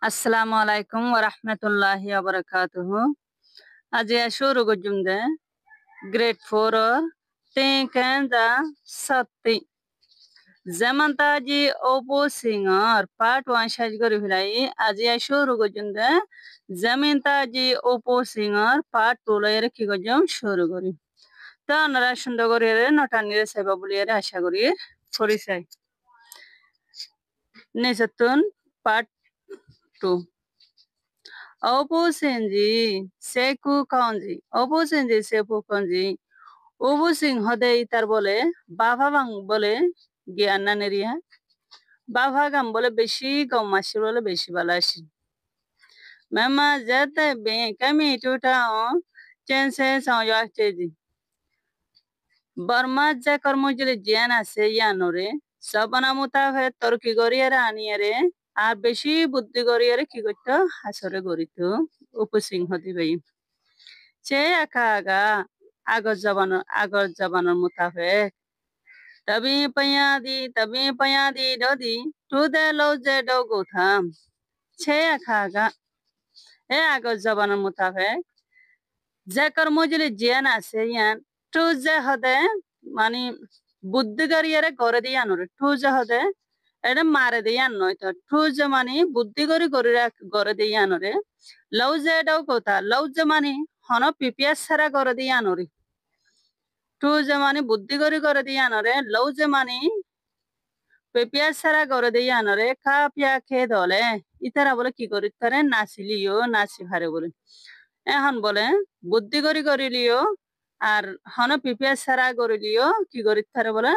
Assalamu alaikum wa rahmatullahi wa barakatuhu. Aji ashuru gujumde grade 4 think and the sati. Zamantaji opo singer part 1 shajgori bhilai aji ashuru gujumde zamintaji opo singer part 2 lere ki gujum shuru gori. Ta nara shundagori re notanire sebabuli re asha gori forisai. Nesatun part 2. Opusinji seku kaunji opusinji seku kaunji opusin hode itar bole baba bang bole gianna neria baba gam bole beshi gam mashir bole beshi balashi mama jate be kami tuta o chense sanyo cheji Burma je karmujile jiana se yanore sabana mutafe torki goriere aniere আর বেশি বুদ্ধি গড়িয়ারে কি করতো হাসরে গড়িত উপসিংহ দিবেই সে একা আগা আগর জবানোর মোতাবেক তবে পায়া দি দদি two দে লো যে ডো গোথাম সে একা আগা এ আগর জবানোর মোতাবেক যে কর্মজলি জিয়ান আছে ইয়ান টু যে হদে মানে বুদ্ধি গড়িয়ারে গড়ে দিয়ে আনরে টু যে হদে এটা মারে দিয়ে আন নয় তো ঠুজ মানে বুদ্ধি করে গড়ে দিয়ে আনরে লউ যে এটাও কথা লউ যে মানে হন পিপিয়াস ছাড়া গড়ে দিয়ে আনরে ঠুজ মানে বুদ্ধি করে গড়ে দিয়ে আনরে লউ যে মানে পিপিয়াস ছাড়া গড়ে দিয়ে আনরে খা পিয়া খেয়ে দলে ইতারা বলে কি করি তারে নাচিলিও নাচি ভারে বলে এখন বলে বুদ্ধি করে করিলিও আর হন পিপিয়াস ছাড়া গড়িলিও কি করি তারে বলে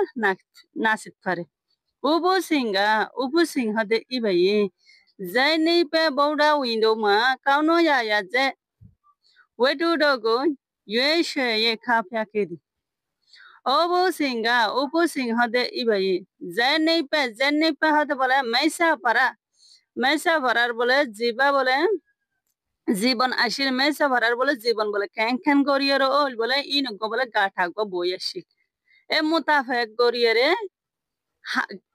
নাচিত পারে ubu singa de ibaye zai nei pe bauda window ma kauno ya je wetu dogo yue shwe ye kha phya ke di ubu singa de ibaye zai nei pe hade bole maisa parar bole jiba bole জীবন আসির মেসা ভরার বলে জীবন বলে ক্যাং গড়িয়ার ওল বলে ইনগো বলে গা ঠাকবো বই আসি এ মুতাফেক গড়িয়ারে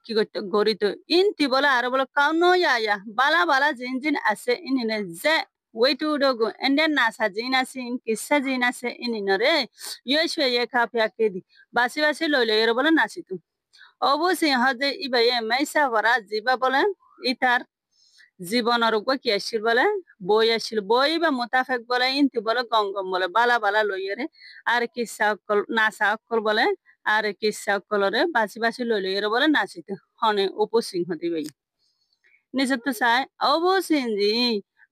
কি করতে গরিত ইনতি বলে আর বলে কাউনো ইয়া বালা বালা জিন আছে ইনিনে যে ওয়েটু ডগো এন্ডেন নাসা জিন আছে ইন কিসা জিন আছে ইনিনরে ইয়েশে ইয়ে কাফিয়া কেদি বাসি লইলে এর বলে নাসিতু অবশ্যই হজে ইবাইয়ে মাইসা ভরা জিবা বলে ইতার জীবনের উপর কি আসছিল বলে বই আসছিল বই বা মোতাফেক বলে ইনতি বলে গঙ্গম বলে বালা বালা লইয়েরে আর কিসা অক্কল নাসা অক্কল বলে আর কিসা অক্কলরে বাসি লইয়েরে বলে নাচিতে হনে উপসিংহ দিবে নিজে তো চাই অবসিংজি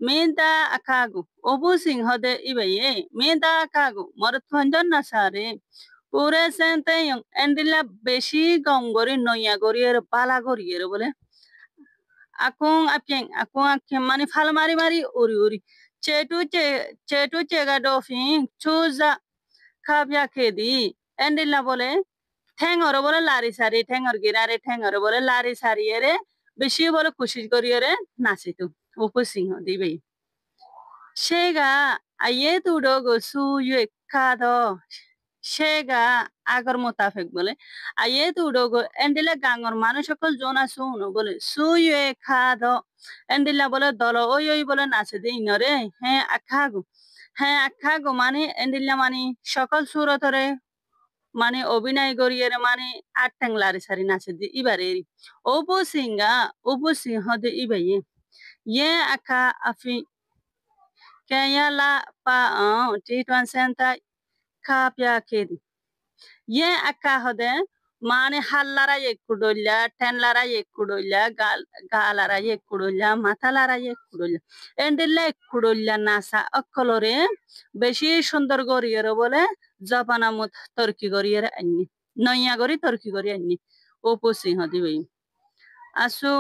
মিনতা আকাগু অবসিংহ দে ইবাইয়ে মিনতা আকাগু মরথঞ্জন নাসারে পুরে সেন্তে এন্ডিলা বেশি গম গরি নইয়া গরিয়ের পালা গরিয়ের বলে akung apyeng mani fal mari uri chetu chega dofin chuza khabya kedi endilla bole ঠেঙর বলে লারি সারি ঠেঙর গিরারে ঠেঙর বলে লারি সারি এরে বেশি বলে খুশি করিয়ে নাচিতো উপসিংহ দিবে সেগা আইয়ে তুডো গসু ইয়ে খাদো সেগা আগর মোতাফেক বলে আইয়ে তুডো গো এন্ডিলা গাঙ্গর মানুষ সকল জোনা শুনো বলে সুয়ে খাদো এন্ডিলা বলে দল ওই বলে নাচে দিই নরে হ্যাঁ আখাগো মানে এন্ডিলা মানে সকল সুরতরে মানে অভিনয় করিয়ে মানে আটটাং লারি সারি নাচে দি ইবারে উপসিংহ দে ইবাইয়ে ইয়ে আখা আফি kaya la pa ti twan senta ka pya kedi ye akka hode mane hallara yekudolla tenlara yekudolla galara yekudolla mathalara yekudolla endilla yekudolla nasa akkolore beshi সুন্দর গরিয়ের বলে জাপানা মত তরকি গরিয়ের আন্নি নইয়া গরি তরকি গরি আন্নি উপসিংহ দিবে আসু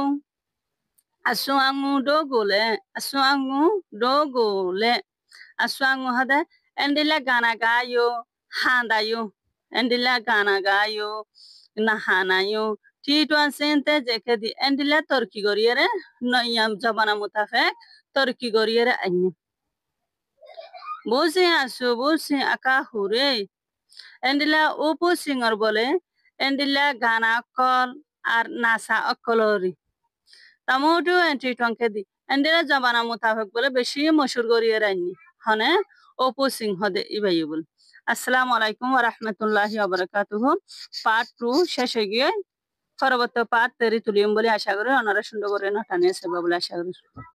Asuangu hada endila gana gayo handayo endila gana gayo nahanayo tituan sente jekedi endila torki goriere noyam jabana mutafek torki goriere anni busi aka hure endila upu singer bole endila gana kol ar nasa okolori tamudu entry tonkedi এন্ডেরা জমানা মোতাবেক বলে বেশি মশুর করিয়ে রাইনি হনে অপু সিংহ দে ইবাই বল। আসসালামু আলাইকুম ওয়া রাহমাতুল্লাহি ওয়া বারাকাতুহু। পার্ট 2 শেষ হয়ে গিয়ে পরবর্তী পার্ট 3 তুলিম বলে আশা করি। ওনারা সুন্দর করে নটানিয়ে সেবা বলে আশা করি।